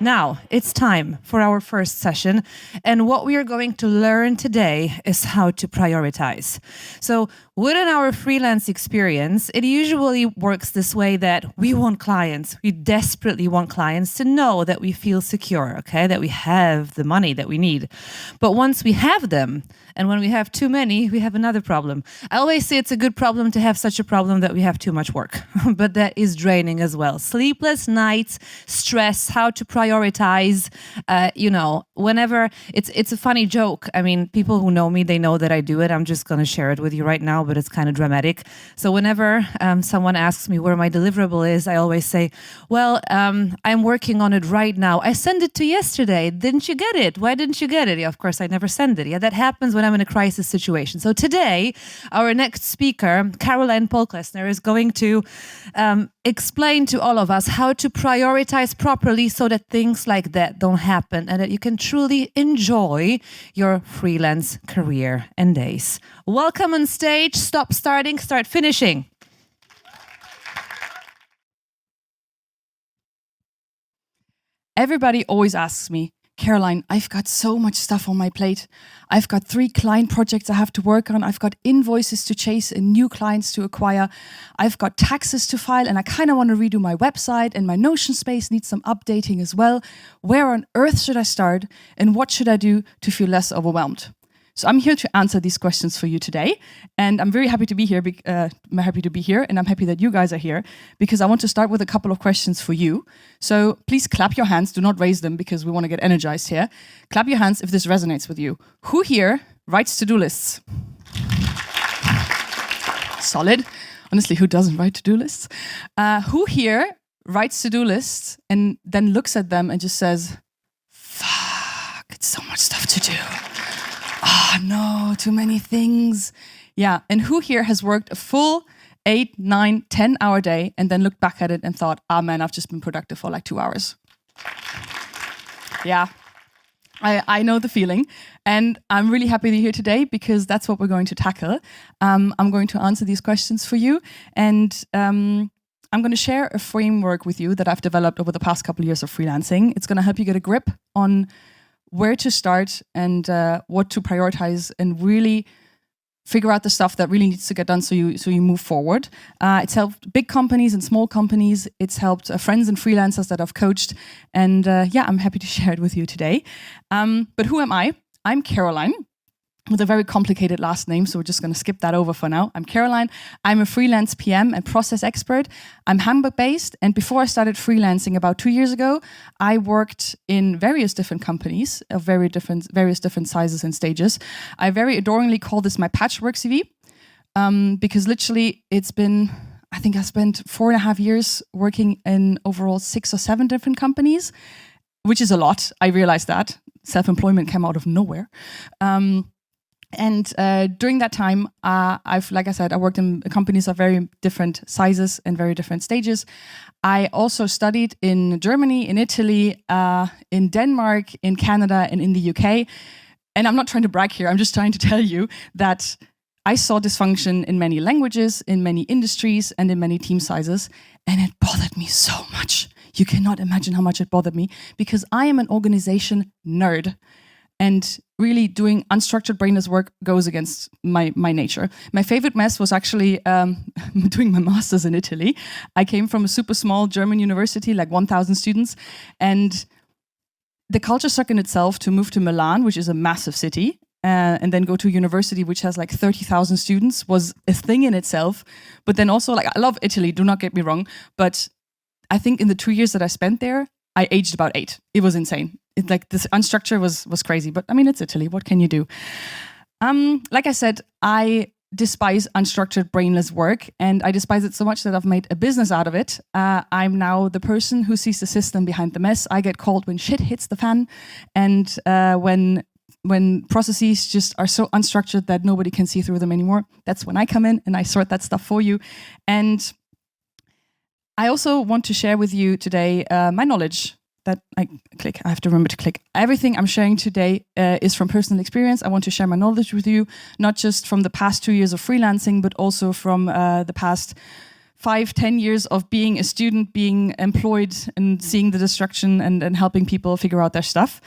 Now, it's time for our first session, and what we are going to learn today is how to prioritize. So, within our freelance experience, it usually works this way that we want clients, we desperately want clients to know that we feel secure, okay, that we have the money that we need. But once we have them, and when we have too many, we have another problem. I always say it's a good problem to have such a problem that we have too much work, but that is draining as well. Sleepless nights, stress, how to prioritize, whenever, it's a funny joke. I mean, people who know me, they know that I do it. I'm just going to share it with you right now, but it's kind of dramatic. So whenever someone asks me where my deliverable is, I always say, well, I'm working on it right now. I sent it to yesterday. Didn't you get it? Why didn't you get it? Yeah, of course, I never send it. Yeah, that happens when I'm in a crisis situation. So today, our next speaker, Pollklaesener, is going to explain to all of us how to prioritize properly so that things like that don't happen and that you can truly enjoy your freelance career and days. Welcome on stage. Stop starting, start finishing. Everybody always asks me, Caroline, I've got so much stuff on my plate. I've got 3 client projects I have to work on. I've got invoices to chase and new clients to acquire. I've got taxes to file, and I kind of want to redo my website, and my Notion space needs some updating as well. Where on earth should I start, and what should I do to feel less overwhelmed? So I'm here to answer these questions for you today, and I'm very happy to be here. And I'm happy that you guys are here because I want to start with a couple of questions for you. So please clap your hands. Do not raise them because we want to get energized here. Clap your hands if this resonates with you. Who here writes to-do lists? Solid. Honestly, who doesn't write to-do lists? Who here writes to-do lists and then looks at them and just says, "Fuck, it's so much stuff to do. Oh no, too many things." Yeah, and who here has worked a full 8, 9, 10-hour day and then looked back at it and thought, "Ah man, I've just been productive for like 2 hours." Yeah, I know the feeling, and I'm really happy to be here today because that's what we're going to tackle. I'm going to answer these questions for you, and I'm going to share a framework with you that I've developed over the past couple of years of freelancing. It's going to help you get a grip on where to start and what to prioritize and really figure out the stuff that really needs to get done so you move forward. It's helped big companies and small companies. It's helped friends and freelancers that I've coached. And I'm happy to share it with you today. But who am I? I'm Caroline, with a very complicated last name, so we're just going to skip that over for now. I'm Caroline. I'm a freelance PM and process expert. I'm Hamburg-based, and before I started freelancing about 2 years ago, I worked in various different companies of various different sizes and stages. I very adoringly call this my patchwork CV, because literally I think I spent 4.5 years working in overall 6 or 7 different companies, which is a lot. I realized that. Self-employment came out of nowhere. And during that time, like I said, I worked in companies of very different sizes and very different stages. I also studied in Germany, in Italy, in Denmark, in Canada, and in the UK. And I'm not trying to brag here. I'm just trying to tell you that I saw dysfunction in many languages, in many industries, and in many team sizes. And it bothered me so much. You cannot imagine how much it bothered me because I am an organization nerd. And really doing unstructured brainless work goes against my nature. My favorite mess was actually doing my master's in Italy. I came from a super small German university, like 1,000 students. And the culture shock in itself to move to Milan, which is a massive city, and then go to a university which has like 30,000 students was a thing in itself. But then also, like, I love Italy, do not get me wrong. But I think in the 2 years that I spent there, I aged about 8. It was insane. This unstructured was crazy, but I mean, it's Italy. What can you do? Like I said, I despise unstructured brainless work, and I despise it so much that I've made a business out of it. I'm now the person who sees the system behind the mess. I get called when shit hits the fan, and when processes just are so unstructured that nobody can see through them anymore. That's when I come in and I sort that stuff for you. And I also want to share with you today my knowledge. I have to remember to click. Everything I'm sharing today is from personal experience. I want to share my knowledge with you, not just from the past 2 years of freelancing, but also from the past 5-10 years of being a student, being employed, and seeing the destruction and helping people figure out their stuff.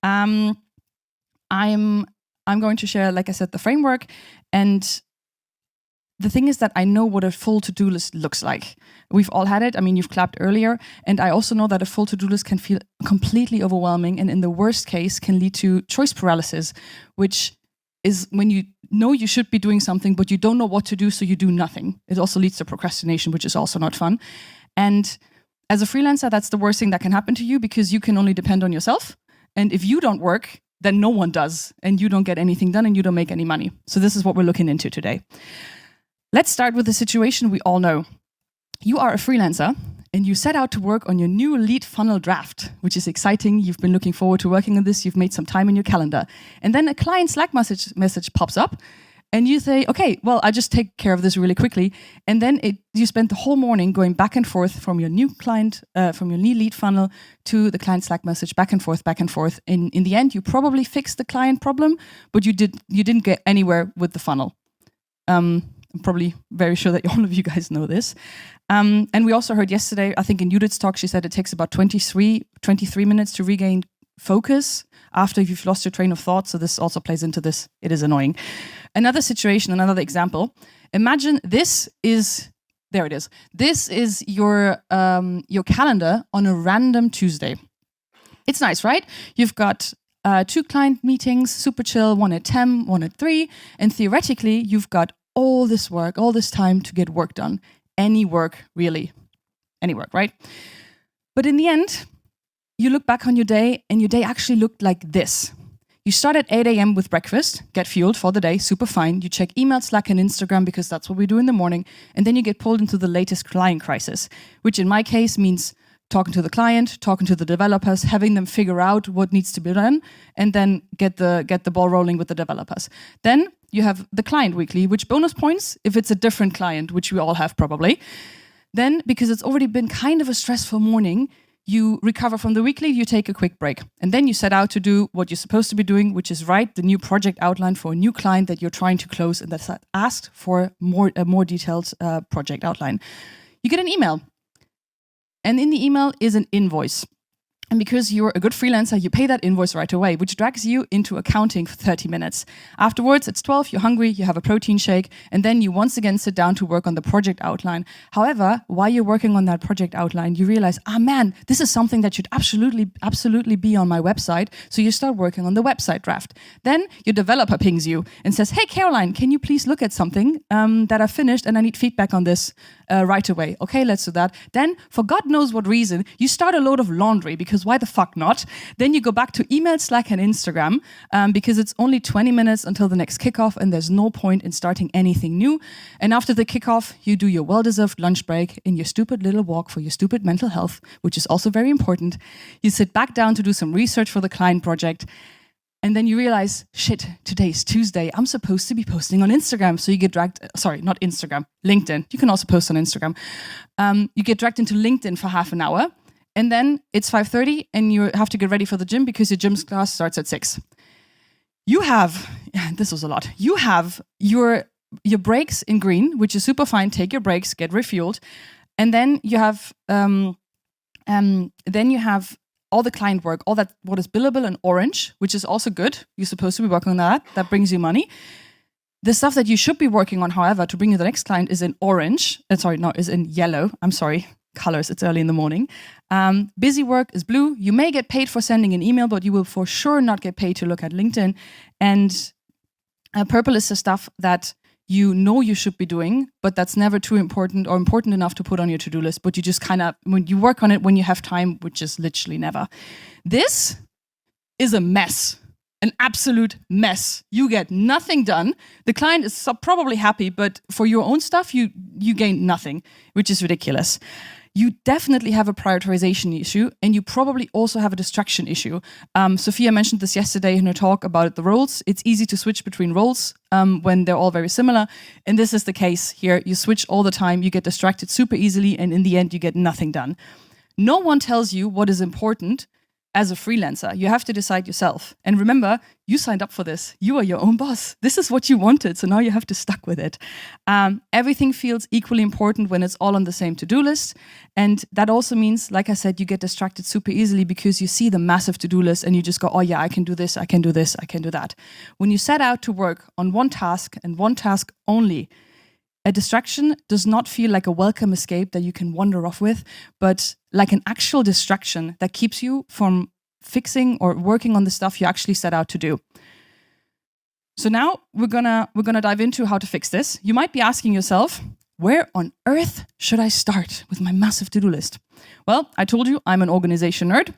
I'm going to share, like I said, the framework. And the thing is that I know what a full to-do list looks like. We've all had it. I mean, you've clapped earlier. And I also know that a full to-do list can feel completely overwhelming, and in the worst case can lead to choice paralysis, which is when you know you should be doing something, but you don't know what to do, so you do nothing. It also leads to procrastination, which is also not fun. And as a freelancer, that's the worst thing that can happen to you, because you can only depend on yourself. And if you don't work, then no one does, and you don't get anything done, and you don't make any money. So this is what we're looking into today. Let's start with the situation we all know. You are a freelancer and you set out to work on your new lead funnel draft, which is exciting. You've been looking forward to working on this. You've made some time in your calendar. And then a client Slack message pops up and you say, okay, well, I just take care of this really quickly. And then you spend the whole morning going back and forth from your new client, from your new lead funnel to the client Slack message, back and forth, back and forth. In the end, you probably fixed the client problem, but you didn't get anywhere with the funnel. I'm probably very sure that all of you guys know this. And we also heard yesterday, I think in Judith's talk, she said it takes about 23 minutes to regain focus after you've lost your train of thought. So this also plays into this. It is annoying. Another situation, another example. Imagine this is your calendar on a random Tuesday. It's nice, right? You've got 2 client meetings, super chill, one at 10, one at 3. And theoretically, you've got all this work, all this time to get work done. Any work, really. Any work, right? But in the end, you look back on your day and your day actually looked like this. You start at 8 a.m. with breakfast, get fueled for the day, super fine. You check email, Slack, and Instagram because that's what we do in the morning. And then you get pulled into the latest client crisis, which in my case means talking to the client, talking to the developers, having them figure out what needs to be done, and then get the ball rolling with the developers. Then you have the client weekly, which bonus points if it's a different client, which we all have probably. Then, because it's already been kind of a stressful morning, you recover from the weekly, you take a quick break. And then you set out to do what you're supposed to be doing, which is write the new project outline for a new client that you're trying to close and that's asked for a more detailed project outline. You get an email. And in the email is an invoice. And because you're a good freelancer, you pay that invoice right away, which drags you into accounting for 30 minutes. Afterwards, it's 12, you're hungry, you have a protein shake, and then you once again sit down to work on the project outline. However, while you're working on that project outline, you realize, man, this is something that should absolutely be on my website. So you start working on the website draft. Then your developer pings you and says, hey, Caroline, can you please look at something that I finished and I need feedback on this right away. Okay, let's do that. Then, for God knows what reason, you start a load of laundry because why the fuck not? Then you go back to email, Slack, and Instagram because it's only 20 minutes until the next kickoff and there's no point in starting anything new. And after the kickoff, you do your well-deserved lunch break in your stupid little walk for your stupid mental health, which is also very important. You sit back down to do some research for the client project. And then you realize, shit, today's Tuesday. I'm supposed to be posting on Instagram. So you get dragged, not Instagram, LinkedIn. You can also post on Instagram. You get dragged into LinkedIn for half an hour. And then it's 5:30 and you have to get ready for the gym because your gym class starts at 6. You have, this was a lot. You have your breaks in green, which is super fine. Take your breaks, get refueled. And then you have, all the client work, all that what is billable in orange, which is also good. You're supposed to be working on that. That brings you money. The stuff that you should be working on, however, to bring you the next client is in orange. Is in yellow. I'm sorry. Colors, it's early in the morning. Busy work is blue. You may get paid for sending an email, but you will for sure not get paid to look at LinkedIn. And purple is the stuff that you know you should be doing, but that's never too important or important enough to put on your to-do list. But you just kind of, when you work on it when you have time, which is literally never. This is a mess, an absolute mess. You get nothing done. The client is probably happy, but for your own stuff, you gain nothing, which is ridiculous. You definitely have a prioritization issue, and you probably also have a distraction issue. Sophia mentioned this yesterday in her talk about the roles. It's easy to switch between roles when they're all very similar. And this is the case here. You switch all the time, you get distracted super easily, and in the end, you get nothing done. No one tells you what is important as a freelancer. You have to decide yourself. And remember, you signed up for this. You are your own boss. This is what you wanted, so now you have to stuck with it. Everything feels equally important when it's all on the same to-do list. And that also means, like I said, you get distracted super easily because you see the massive to-do list and you just go, oh yeah, I can do this, I can do this, I can do that. When you set out to work on one task and one task only, a distraction does not feel like a welcome escape that you can wander off with, but like an actual distraction that keeps you from fixing or working on the stuff you actually set out to do. So now we're gonna dive into how to fix this. You might be asking yourself, where on earth should I start with my massive to-do list? Well, I told you I'm an organization nerd.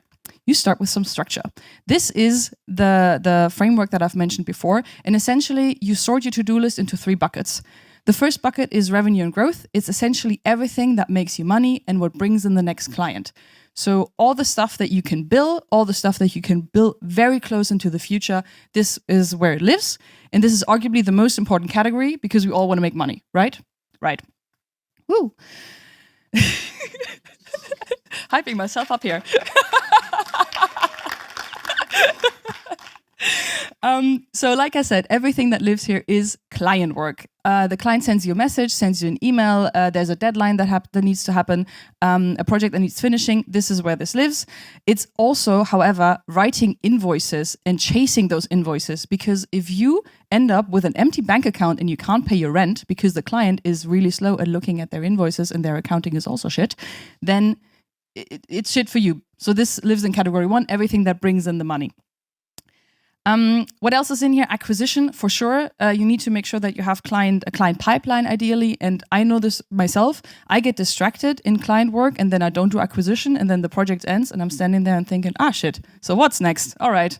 You start with some structure. This is the framework that I've mentioned before, and essentially you sort your to-do list into 3 buckets. The first bucket is revenue and growth. It's essentially everything that makes you money and what brings in the next client. So all the stuff that you can bill, all the stuff that you can bill very close into the future, this is where it lives. And this is arguably the most important category because we all want to make money, right? Right. Woo. Hyping myself up here. So like I said, everything that lives here is client work. The client sends you a message, sends you an email, there's a deadline that needs to happen, a project that needs finishing. This is where this lives. It's also, however, writing invoices and chasing those invoices, because if you end up with an empty bank account and you can't pay your rent because the client is really slow at looking at their invoices and their accounting is also shit, then it's shit for you. So this lives in category 1, everything that brings in the money. What else is in here? Acquisition, for sure. You need to make sure that you have a client pipeline ideally. And I know this myself. I get distracted in client work and then I don't do acquisition and then the project ends and I'm standing there and thinking, shit. So what's next? All right.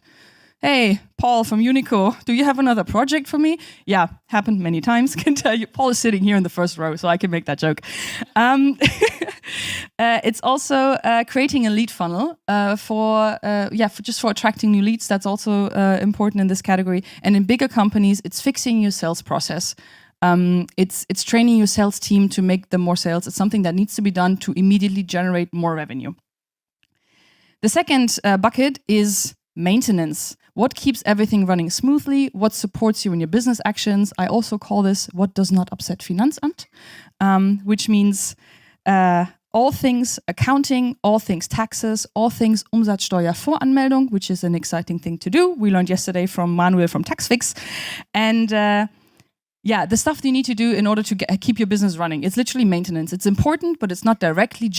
Hey, Paul from Unico, do you have another project for me? Yeah, happened many times. Can tell you, Paul is sitting here in the first row, so I can make that joke. It's also creating a lead funnel for attracting new leads. That's also important in this category. And in bigger companies, it's fixing your sales process. It's training your sales team to make them more sales. It's something that needs to be done to immediately generate more revenue. The second bucket is maintenance. What keeps everything running smoothly? What supports you in your business actions? I also call this what does not upset Finanzamt, which means all things accounting, all things taxes, all things Umsatzsteuervoranmeldung, which is an exciting thing to do. We learned yesterday from Manuel from TaxFix. And the stuff that you need to do in order to keep your business running. It's literally maintenance. It's important, but it's not directly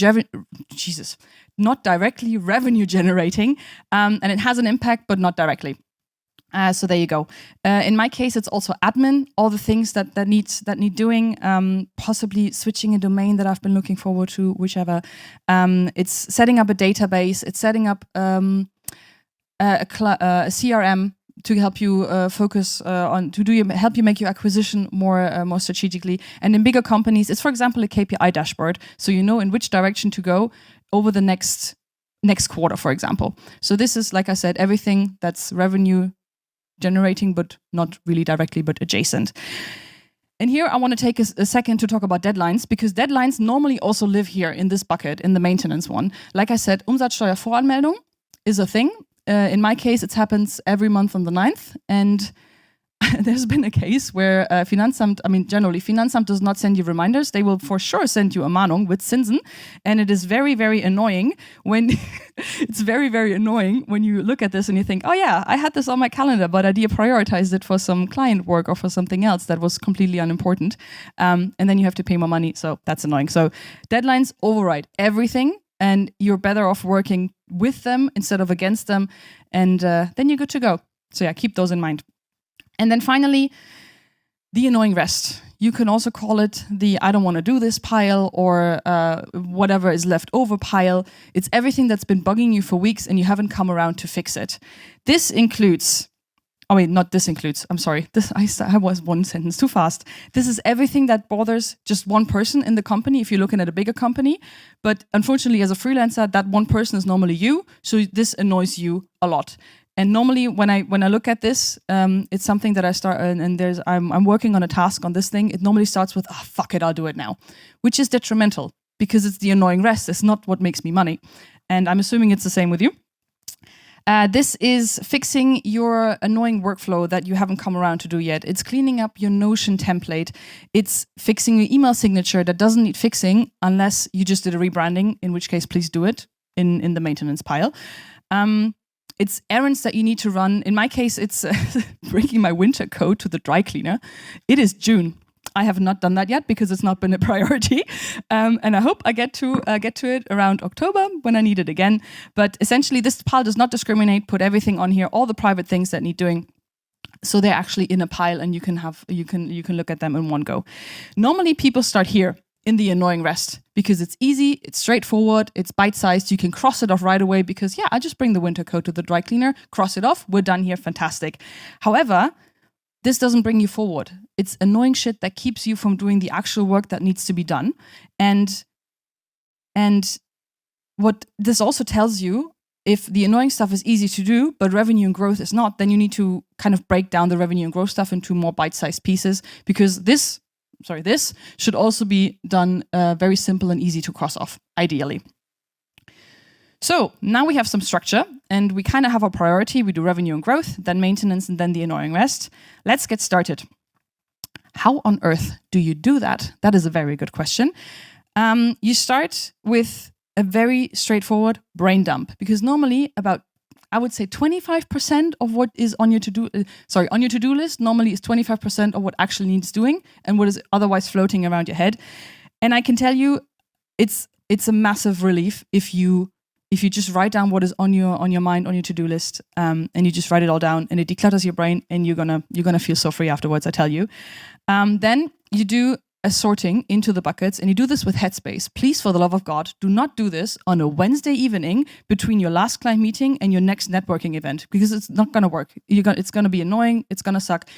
revenue generating. And it has an impact, but not directly. So there you go. In my case, it's also admin, all the things that need doing, possibly switching a domain that I've been looking forward to, whichever. It's setting up a database. It's setting up a CRM to help you focus help you make your acquisition more strategically. And in bigger companies, it's, for example, a KPI dashboard, so you know in which direction to go over the next quarter, for example. So this is, like I said, everything that's revenue generating, but not really directly, but adjacent. And here I want to take a second to talk about deadlines, because deadlines normally also live here in this bucket, in the maintenance one. Like I said, Umsatzsteuervoranmeldung is a thing. In my case, it happens every month on the 9th. And there's been a case where Finanzamt does not send you reminders. They will for sure send you a Mahnung with Zinsen. And it is very, very annoying when you look at this and you think, oh yeah, I had this on my calendar, but I deprioritized it for some client work or for something else that was completely unimportant. And then you have to pay more money. So that's annoying. So deadlines override everything. And you're better off working with them instead of against them. And then you're good to go. So yeah, keep those in mind. And then finally, the annoying rest. You can also call it the I don't want to do this pile, or whatever is left over pile. It's everything that's been bugging you for weeks and you haven't come around to fix it. This includes... Oh wait, not this includes. I'm sorry. I was one sentence too fast. This is everything that bothers just one person in the company if you're looking at a bigger company. But unfortunately, as a freelancer, that one person is normally you. So this annoys you a lot. And normally, when I look at this, it's something that I start and I'm working on a task on this thing. It normally starts with, fuck it, I'll do it now, which is detrimental because it's the annoying rest. It's not what makes me money. And I'm assuming it's the same with you. This is fixing your annoying workflow that you haven't come around to do yet. It's cleaning up your Notion template. It's fixing your email signature that doesn't need fixing unless you just did a rebranding, in which case, please do it in the maintenance pile. It's errands that you need to run. In my case, it's bringing my winter coat to the dry cleaner. It is June. I have not done that yet because it's not been a priority, and I hope I get to it around October when I need it again. But essentially, this pile does not discriminate. Put everything on here, all the private things that need doing, so they're actually in a pile, and you can look at them in one go. Normally, people start here in the annoying rest because it's easy, it's straightforward, it's bite-sized. You can cross it off right away because I just bring the winter coat to the dry cleaner, cross it off, we're done here, fantastic. However, this doesn't bring you forward. It's annoying shit that keeps you from doing the actual work that needs to be done. And what this also tells you, if the annoying stuff is easy to do, but revenue and growth is not, then you need to kind of break down the revenue and growth stuff into more bite-sized pieces, because this should also be done very simple and easy to cross off, ideally. So now we have some structure and we kind of have our priority. We do revenue and growth, then maintenance, and then the annoying rest. Let's get started. How on earth do you do that? That is a very good question. You start with a very straightforward brain dump, because normally about, I would say 25% of what is on your to-do list normally is 25% of what actually needs doing and what is otherwise floating around your head. And I can tell you, it's a massive relief if you just write down what is on your mind, on your to-do list, and you just write it all down, and it declutters your brain, and you're gonna feel so free afterwards, I tell you. Then you do a sorting into the buckets, and you do this with Headspace. Please, for the love of God, do not do this on a Wednesday evening between your last client meeting and your next networking event, because it's not gonna work. It's gonna be annoying. It's gonna suck.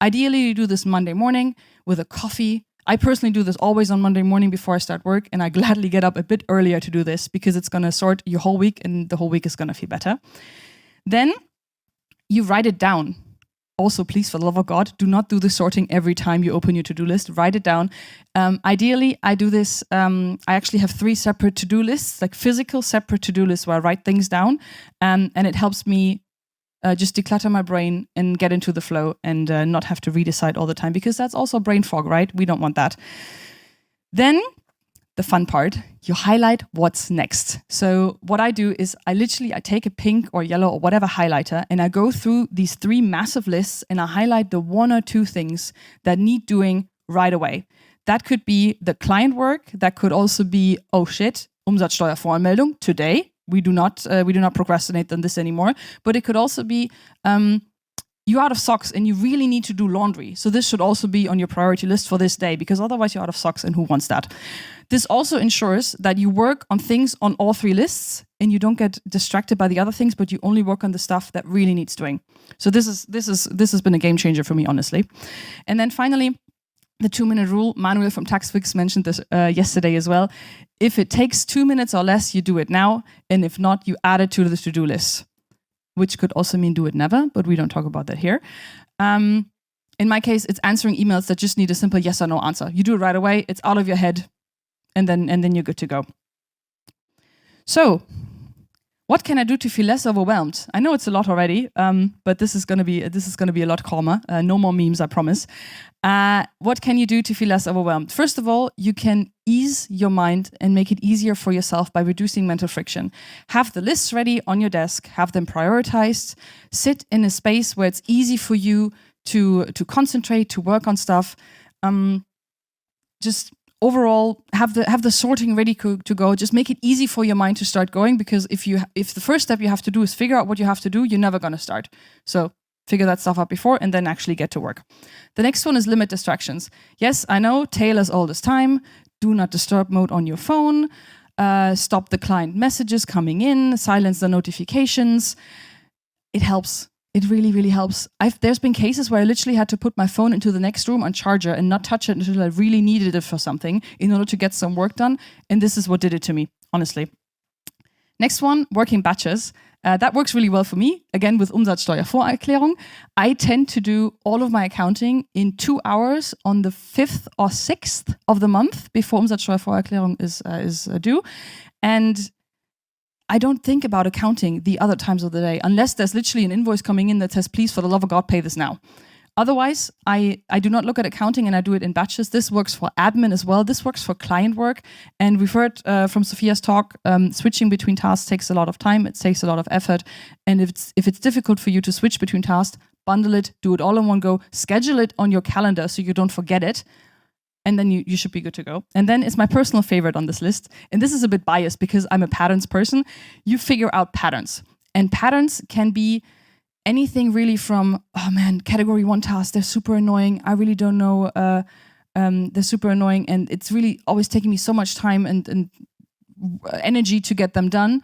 Ideally, you do this Monday morning with a coffee. I personally do this always on Monday morning before I start work, and I gladly get up a bit earlier to do this because it's going to sort your whole week, and the whole week is going to feel better. Then you write it down. Also, please, for the love of God, do not do the sorting every time you open your to-do list. Write it down. Ideally, I do this. I actually have 3 separate to-do lists, like physical separate to-do lists where I write things down, and it helps me just declutter my brain and get into the flow and not have to redecide all the time, because that's also brain fog, right? We don't want that. Then the fun part, you highlight what's next. So what I do is I take a pink or yellow or whatever highlighter, and I go through these 3 massive lists, and I highlight the 1 or 2 things that need doing right away. That could be the client work. That could also be, oh shit, Umsatzsteuervoranmeldung today. We do not procrastinate on this anymore. But it could also be you're out of socks and you really need to do laundry. So this should also be on your priority list for this day, because otherwise you're out of socks, and who wants that? This also ensures that you work on things on all 3 lists and you don't get distracted by the other things, but you only work on the stuff that really needs doing. So this has been a game changer for me, honestly. And then finally, the 2-minute rule. Manuel from TaxFix mentioned this yesterday as well. If it takes 2 minutes or less, you do it now. And if not, you add it to the to-do list, which could also mean do it never, but we don't talk about that here. In my case, it's answering emails that just need a simple yes or no answer. You do it right away, it's out of your head, and then you're good to go. So, what can I do to feel less overwhelmed? I know it's a lot already, but this is gonna be a lot calmer. No more memes, I promise. What can you do to feel less overwhelmed? First of all, you can ease your mind and make it easier for yourself by reducing mental friction. Have the lists ready on your desk, have them prioritized, sit in a space where it's easy for you to concentrate, to work on stuff. Just overall, have the sorting ready to go. Just make it easy for your mind to start going, because if the first step you have to do is figure out what you have to do, you're never gonna start. So figure that stuff out before and then actually get to work. The next one is limit distractions. Yes, I know, tale as old as time. Do not disturb mode on your phone. Stop the client messages coming in. Silence the notifications. It helps. It really, really helps. There's been cases where I literally had to put my phone into the next room on charger and not touch it until I really needed it for something in order to get some work done. And this is what did it to me, honestly. Next one, working batches. That works really well for me. Again, with Umsatzsteuervorerklärung, I tend to do all of my accounting in 2 hours on the 5th or 6th of the month before Umsatzsteuervorerklärung is due. And I don't think about accounting the other times of the day, unless there's literally an invoice coming in that says, please, for the love of God, pay this now. Otherwise, I do not look at accounting, and I do it in batches. This works for admin as well. This works for client work. And we've heard from Sophia's talk, switching between tasks takes a lot of time. It takes a lot of effort. And if it's difficult for you to switch between tasks, bundle it, do it all in one go, schedule it on your calendar so you don't forget it. And then you should be good to go. And then it's my personal favorite on this list. And this is a bit biased because I'm a patterns person. You figure out patterns. And patterns can be anything really from, oh man, category 1 tasks, they're super annoying. I really don't know. They're super annoying. And it's really always taking me so much time and energy to get them done.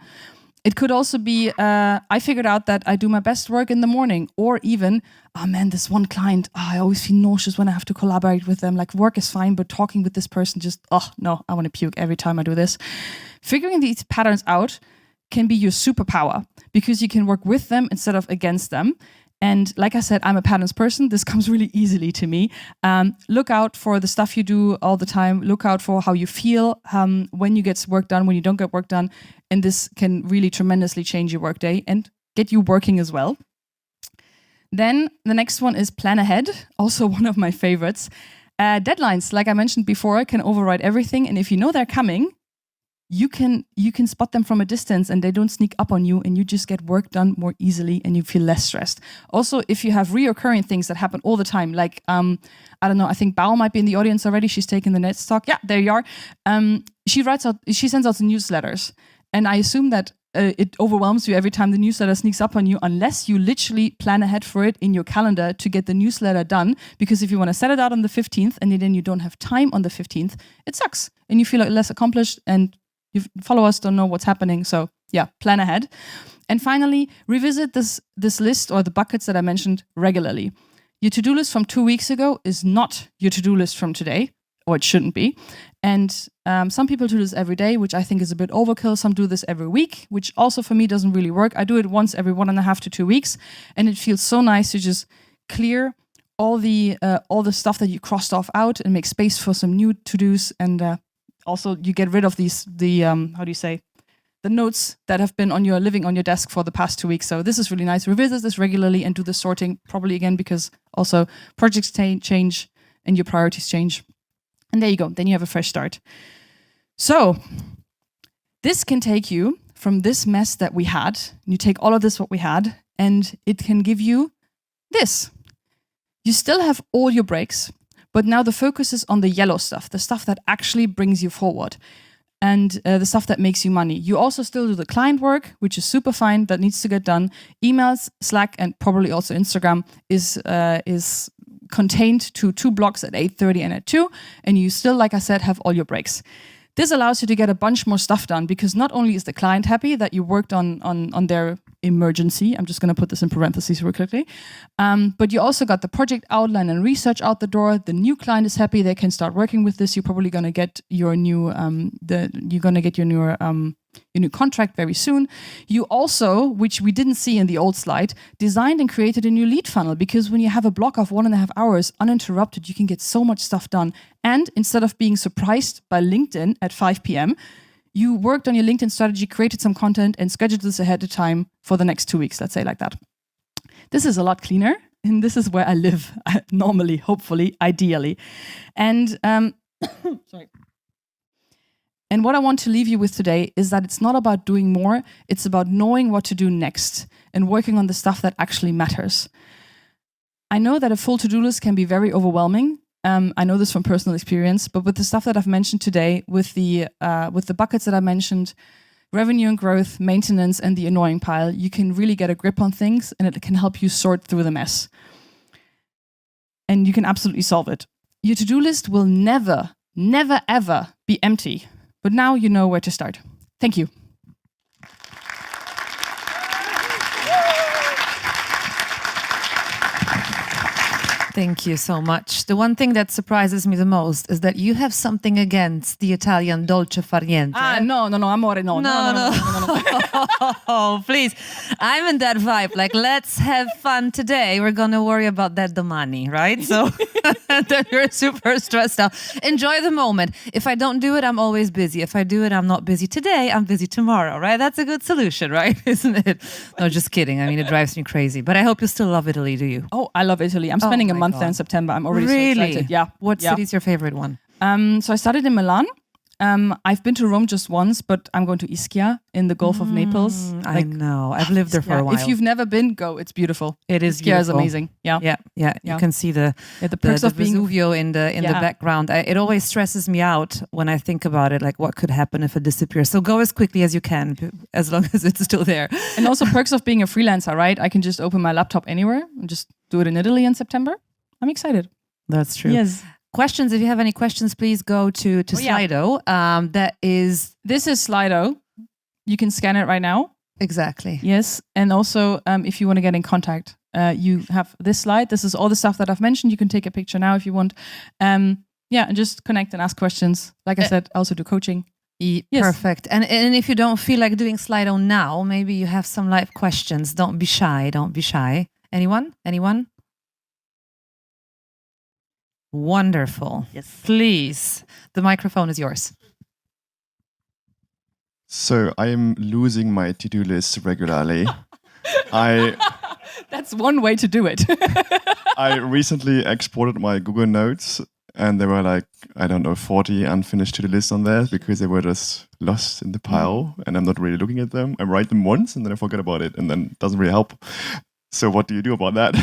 It could also be, I figured out that I do my best work in the morning, or even, oh man, this one client, I always feel nauseous when I have to collaborate with them. Like, work is fine, but talking with this person just, oh no, I want to puke every time I do this. Figuring these patterns out can be your superpower because you can work with them instead of against them. And like I said, I'm a patterns person. This comes really easily to me. Look out for the stuff you do all the time. Look out for how you feel when you get work done, when you don't get work done. And this can really tremendously change your workday and get you working as well. Then the next one is plan ahead. Also one of my favorites. Deadlines, like I mentioned before, can override everything. And if you know they're coming, you can spot them from a distance and they don't sneak up on you, and you just get work done more easily and you feel less stressed. Also, if you have reoccurring things that happen all the time, like, I don't know, I think Bao might be in the audience already. She's taken the next talk. Yeah, there you are. She sends out newsletters. And I assume that it overwhelms you every time the newsletter sneaks up on you, unless you literally plan ahead for it in your calendar to get the newsletter done. Because if you want to set it out on the 15th and then you don't have time on the 15th, it sucks. And you feel less accomplished, and your followers don't know what's happening. So yeah, plan ahead. And finally, revisit this list or the buckets that I mentioned regularly. Your to-do list from 2 weeks ago is not your to-do list from today, or it shouldn't be. And some people do this every day, which I think is a bit overkill. Some do this every week, which also for me doesn't really work. I do it once every 1.5 to 2 weeks, and it feels so nice to just clear all the stuff that you crossed off out and make space for some new to-dos. And also, you get rid of the notes that have been living on your desk for the past 2 weeks. So this is really nice. Revisit this regularly and do the sorting probably again, because also projects change and your priorities change. And there you go. Then you have a fresh start. So this can take you from this mess that we had. You take all of this, what we had, and it can give you this. You still have all your breaks, but now the focus is on the yellow stuff, the stuff that actually brings you forward, and the stuff that makes you money. You also still do the client work, which is super fine, that needs to get done. Emails, Slack, and probably also Instagram is contained to 2 blocks at 8:30 and at 2, and you still, like I said, have all your breaks. This allows you to get a bunch more stuff done, because not only is the client happy that you worked on their emergency, I'm just going to put this in parentheses real quickly, but you also got the project outline and research out the door. The new client is happy; they can start working with this. You're probably going to get your new new contract very soon. You also, which we didn't see in the old slide, designed and created a new lead funnel, because when you have a block of 1.5 hours uninterrupted, you can get so much stuff done. And instead of being surprised by LinkedIn at 5 p.m., you worked on your LinkedIn strategy, created some content, and scheduled this ahead of time for the next 2 weeks, let's say like that. This is a lot cleaner, and this is where I live normally, hopefully, ideally. And sorry. And what I want to leave you with today is that it's not about doing more, it's about knowing what to do next and working on the stuff that actually matters. I know that a full to-do list can be very overwhelming. I know this from personal experience, but with the stuff that I've mentioned today, with the buckets that I mentioned, revenue and growth, maintenance, and the annoying pile, you can really get a grip on things, and it can help you sort through the mess. And you can absolutely solve it. Your to-do list will never, never, ever be empty. But now you know where to start. Thank you. Thank you so much. The one thing that surprises me the most is that you have something against the Italian dolce far niente. No, amore, no. No. Oh, please. I'm in that vibe. Like, let's have fun today. We're going to worry about that domani, right? So then you're super stressed out. Enjoy the moment. If I don't do it, I'm always busy. If I do it, I'm not busy today. I'm busy tomorrow, right? That's a good solution, right? Isn't it? No, just kidding. I mean, it drives me crazy. But I hope you still love Italy, do you? Oh, I love Italy. I'm spending a month there in September. I'm already so excited. Yeah. What city's your favorite one? So I started in Milan. I've been to Rome just once, but I'm going to Ischia in the Gulf of Naples. I know. I've lived there for a while. If you've never been, go. It's beautiful. It is Ischia beautiful. is amazing. Yeah. You can see the perks of being Vesuvio in the background. It always stresses me out when I think about it, like what could happen if it disappears. So go as quickly as you can, as long as it's still there. And also perks of being a freelancer, right? I can just open my laptop anywhere and just do it in Italy in September. I'm excited. That's true. Yes. Questions, if you have any questions, please go to Slido. This is Slido. You can scan it right now. Exactly. Yes. And also, if you want to get in contact, you have this slide. This is all the stuff that I've mentioned. You can take a picture now if you want. And just connect and ask questions. Like I said, I also do coaching. Yes. Perfect. And if you don't feel like doing Slido now, maybe you have some live questions. Don't be shy. Anyone? Wonderful. Yes. Please. The microphone is yours. So I am losing my to-do list regularly. That's one way to do it. I recently exported my Google Notes and there were like, 40 unfinished to-do lists on there because they were just lost in the pile and I'm not really looking at them. I write them once and then I forget about it and then it doesn't really help. So what do you do about that?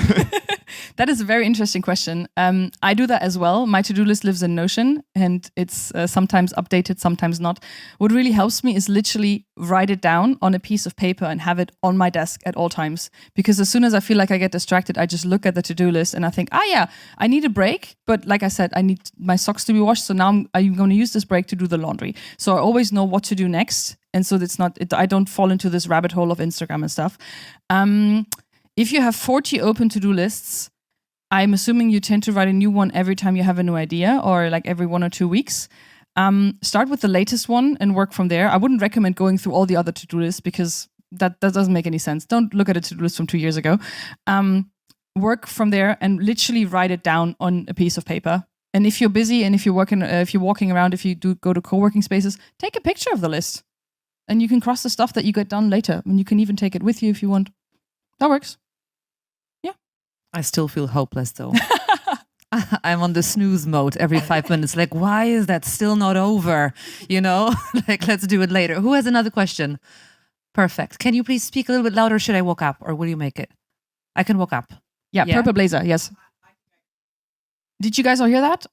That is a very interesting question. I do that as well. My to-do list lives in Notion and it's sometimes updated, sometimes not. What really helps me is literally write it down on a piece of paper and have it on my desk at all times. Because as soon as I feel like I get distracted, I just look at the to-do list and I think, I need a break. But like I said, I need my socks to be washed. So now I'm going to use this break to do the laundry. So I always know what to do next. And so I don't fall into this rabbit hole of Instagram and stuff. If you have 40 open to-do lists, I'm assuming you tend to write a new one every time you have a new idea or like every 1 or 2 weeks. Start with the latest one and work from there. I wouldn't recommend going through all the other to-do lists because that doesn't make any sense. Don't look at a to-do list from 2 years ago. Work from there and literally write it down on a piece of paper. And if you're busy and if you're walking around, if you do go to co-working spaces, take a picture of the list. And you can cross the stuff that you get done later. And you can even take it with you if you want. That works. I still feel hopeless though. I'm on the snooze mode every 5 minutes. Like, why is that still not over? Like, let's do it later. Who has another question? Perfect. Can you please speak a little bit louder? Should I walk up or will you make it? I can walk up. Yeah, purple blazer. Yes. Did you guys all hear that?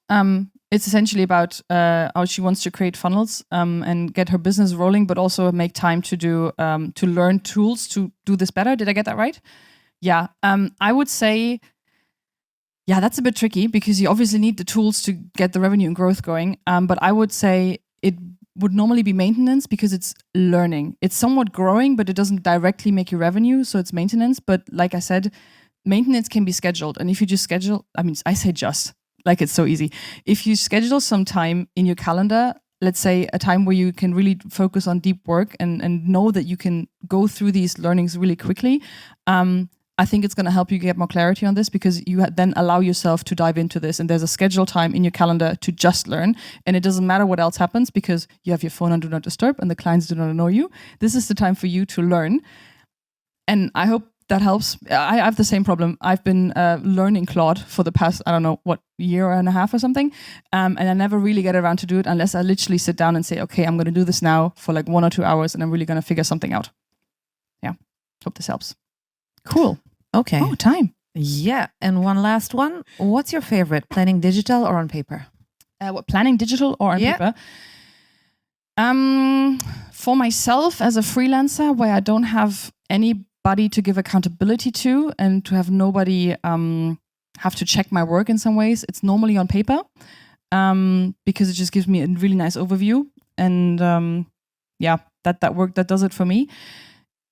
It's essentially about how she wants to create funnels and get her business rolling, but also make time to learn tools to do this better. Did I get that right? Yeah, I would say, that's a bit tricky because you obviously need the tools to get the revenue and growth going. But I would say it would normally be maintenance because it's learning. It's somewhat growing, but it doesn't directly make you revenue. So it's maintenance. But like I said, maintenance can be scheduled. And if you just schedule, I say just, like it's so easy. If you schedule some time in your calendar, let's say a time where you can really focus on deep work and know that you can go through these learnings really quickly, I think it's going to help you get more clarity on this because you then allow yourself to dive into this. And there's a scheduled time in your calendar to just learn. And it doesn't matter what else happens because you have your phone on Do Not Disturb and the clients do not annoy you. This is the time for you to learn. And I hope that helps. I have the same problem. I've been learning Claude for the past, year and a half or something. And I never really get around to do it unless I literally sit down and say, okay, I'm going to do this now for like 1 or 2 hours and I'm really going to figure something out. Yeah. Hope this helps. Cool. Okay. Oh, time. Yeah. And one last one. What's your favorite? Planning digital or on paper? Planning digital or on paper? For myself as a freelancer where I don't have anybody to give accountability to and to have nobody have to check my work in some ways, it's normally on paper because it just gives me a really nice overview. And that does it for me.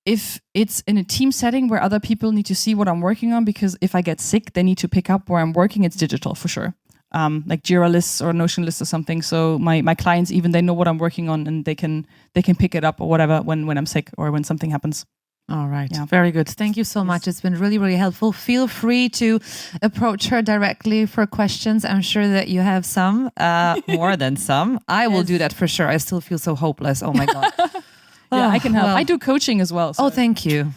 if it's in a team setting where other people need to see what I'm working on, because if I get sick, they need to pick up where I'm working. It's digital for sure. Like Jira lists or Notion lists or something. So my clients, even they know what I'm working on, and they can pick it up or whatever when I'm sick or when something happens. All right. Yeah. Very good. Thank you so much. It's been really, really helpful. Feel free to approach her directly for questions. I'm sure that you have some, more than some. I will do that for sure. I still feel so hopeless. Oh my God. Yeah, I can help. Well, I do coaching as well. So. Oh, thank you.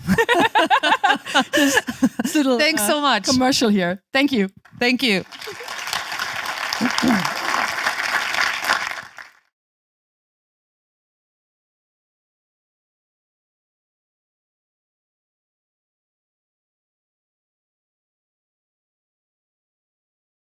Little, Thanks so much. Commercial here. Thank you. Thank you.